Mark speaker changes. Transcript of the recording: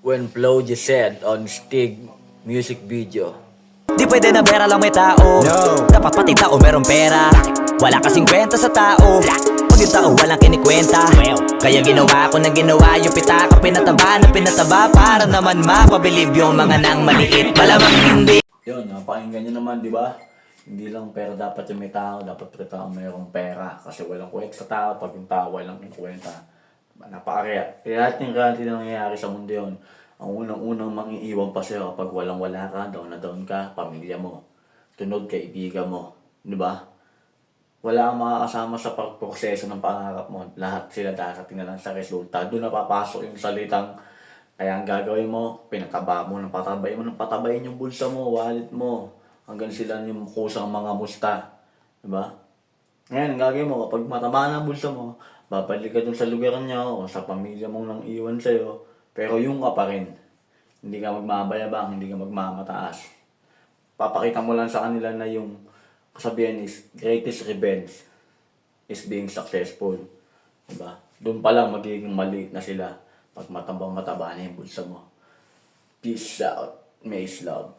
Speaker 1: when Flo just said on Stig music video.
Speaker 2: Di pwede na pera lang may tao. No. Dapat pati tao meron pera. Wala kasing kwenta sa tao. Pag yung tao walang kinikwenta. Kaya ginawa ko na ginawa yung pitaka. Pinataba na pinataba para naman mapabilib yung mga nang maliit. Malamang hindi.
Speaker 1: Yun, napakinggan nyo naman, di ba? Hindi lang pera dapat yung may tao, dapat yung tao mayroong pera. Kasi walang kwenta sa tao, pag yung tao walang kwenta. Napakaya. Kaya lahat na nangyayari sa mundo yun. Ang unang-unang mangiiwan pa sa'yo kapag walang-wala ka, down na down ka, pamilya mo. Tunod kaibigan mo. Di ba? Wala kang makakasama sa pagproseso ng pangarap mo. Lahat sila darating na lang sa resulta. Doon na papasok yung salitang kaya ang gagawin mo, pinataba mo ng patabayin yung bulsa mo, wallet mo. Hanggang sila yung kusang mga musta. Diba? Ngayon, ang gagawin mo, kapag mataba na ang bulsa mo, babalik ka dun sa lugar niya o sa pamilya mong nang iwan sa'yo. Pero yung ka pa rin. Hindi ka magmabayabang, hindi ka magmamataas. Papakita mo lang sa kanila na yung kasabihan is, greatest revenge is being successful. Diba? Doon pa lang magiging maliit na sila pag mataba na yung bulsa mo. Peace out. Mace love.